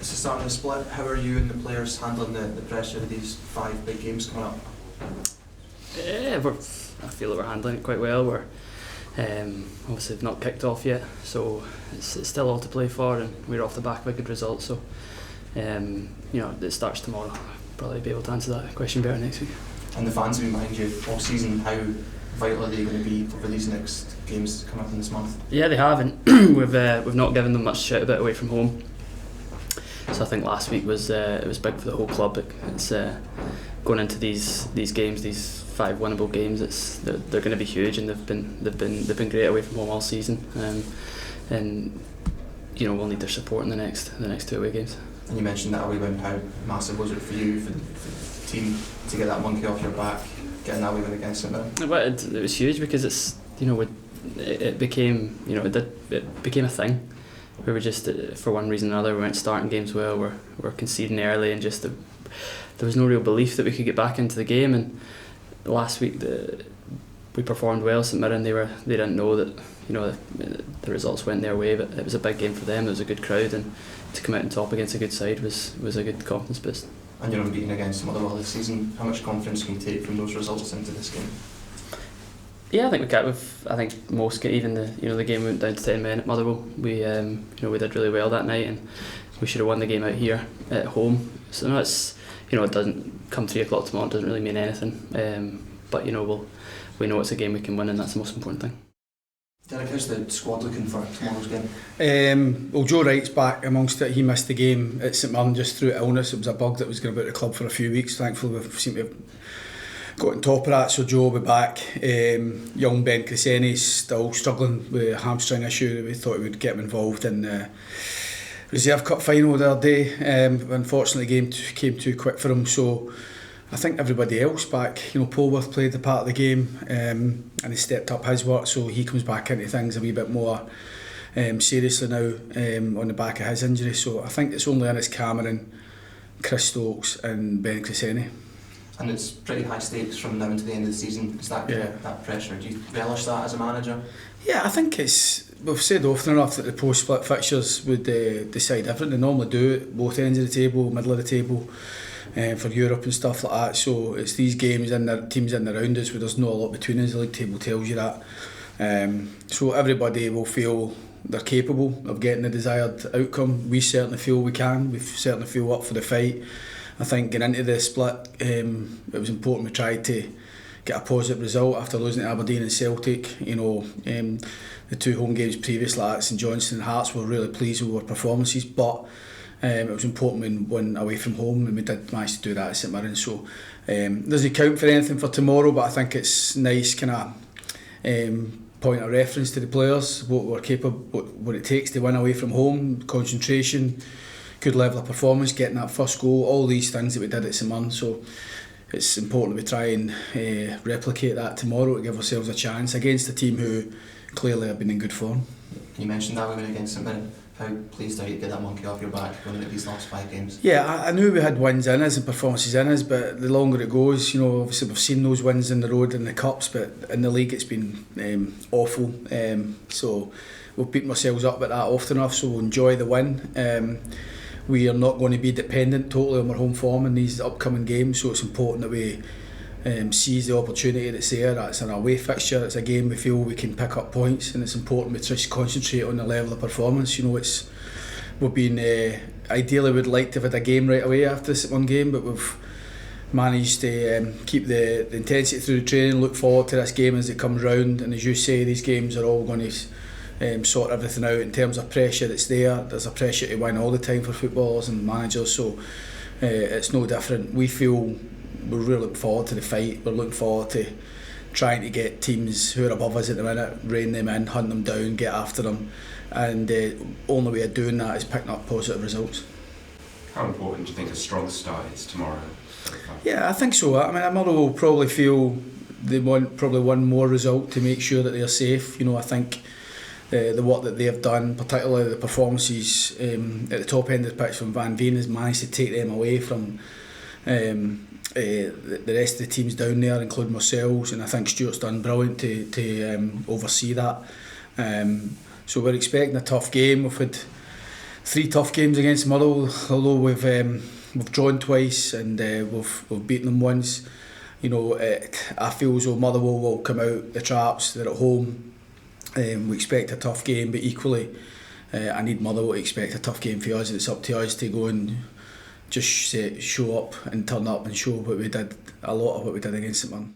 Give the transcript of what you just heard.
It's the start of the split. How are you and the players handling the pressure of these 5 big games coming up? Yeah, I feel that we're handling it quite well. We're obviously not kicked off yet, so it's still all to play for, and we're off the back of a good result. So it starts tomorrow. I'll probably be able to answer that question better next week. And the fans have been behind you all season. How vital are they going to be over these next games coming up in this month? Yeah, they have, and we've not given them much shout about away from home. So I think last week was big for the whole club. It's going into these games, these 5 winnable games. They're going to be huge, and they've been great away from home all season. And we'll need their support in the next 2 away games. And you mentioned that away win. How massive was it for you, for the team, to get that monkey off your back, getting that away win against St Mirren? It was huge because it became a thing. We were just, for one reason or another, we weren't starting games well. We're conceding early, and just there was no real belief that we could get back into the game. And last week we performed well. St Mirren, they didn't know that the results went their way, but it was a big game for them. It was a good crowd, and to come out on top against a good side was a good confidence boost. And you're unbeaten against Motherwell this season. How much confidence can you take from those results into this game? Yeah, I think we can. I think most, even the game we went down to 10 men at Motherwell. We did really well that night, and we should have won the game out here at home. So no, it's it doesn't come 3 o'clock tomorrow. It doesn't really mean anything. But we know it's a game we can win, and that's the most important thing. Derek, how's the squad looking for tomorrow's game? Well, Joe Wright's back amongst it. He missed the game at St Mirren just through illness. It was a bug that was going about the club for a few weeks. Thankfully, we seem to have got on top of that, so Joe will be back. Young Ben Crescenni's still struggling with a hamstring issue. We thought we would get him involved in the Reserve Cup final the other day. Unfortunately, the game came too quick for him, so I think everybody else back. Polworth played the part of the game, and he stepped up his work, so he comes back into things a wee bit more seriously now on the back of his injury. So I think it's only Innes Cameron, Chris Stokes and Ben Crescenni. And it's pretty high stakes from now until the end of the season. Is that that pressure? Do you relish that as a manager? Yeah, I think we've said often enough that the post-split fixtures would decide everything. They normally do at both ends of the table, middle of the table, for Europe and stuff like that. So it's these games and the teams in and around us where there's not a lot between us. The league table tells you that. So everybody will feel they're capable of getting the desired outcome. We certainly feel we can. We certainly feel up for the fight. I think getting into the split, it was important we tried to get a positive result after losing to Aberdeen and Celtic. The 2 home games previously at St Johnstone and Hearts were really pleased with our performances, but it was important we won away from home, and we did manage to do that at St Mirren. So doesn't count for anything for tomorrow, but I think it's nice kind of point of reference to the players, what we're capable, what it takes to win away from home, concentration, good level of performance, getting that first goal, all these things that we did at St Mirren. So it's important we try and replicate that tomorrow to give ourselves a chance against a team who clearly have been in good form. You mentioned that we win against St Mirren. How pleased are you to get that monkey off your back going into these last 5 games? Yeah, I knew we had wins in us and performances in us, but the longer it goes, obviously we've seen those wins in the road in the cups, but in the league it's been awful. So we've beaten ourselves up at that often enough, so we'll enjoy the win. We are not going to be dependent totally on our home form in these upcoming games, so it's important that we seize the opportunity that's there. That's an away fixture, it's a game we feel we can pick up points, and it's important we just concentrate on the level of performance. We've been ideally we'd like to have had a game right away after this one game, but we've managed to keep the intensity through the training, look forward to this game as it comes round, and as you say, these games are all going to sort everything out in terms of pressure that's there. There's a pressure to win all the time for footballers and managers, so it's no different. We feel we're really looking forward to the fight. We're looking forward to trying to get teams who are above us at the minute, rein them in, hunt them down, get after them, and the only way of doing that is picking up positive results. How important do you think a strong start is tomorrow? Yeah, I think so. I mean, Motherwell will probably feel they want probably one more result to make sure that they're safe. I think the work that they've done, particularly the performances at the top end of the pitch from Van Veen, has managed to take them away from the rest of the teams down there, including ourselves, and I think Stuart's done brilliant to oversee that. So we're expecting a tough game. We've had 3 tough games against Motherwell, although we've drawn twice and we've beaten them once. You know, I feel as though Motherwell will come out the traps. They're at home. We expect a tough game, but equally, I need Motherwell to expect a tough game for us. It's up to us to go and just show up and turn up and show what we did. A lot of what we did against them, man.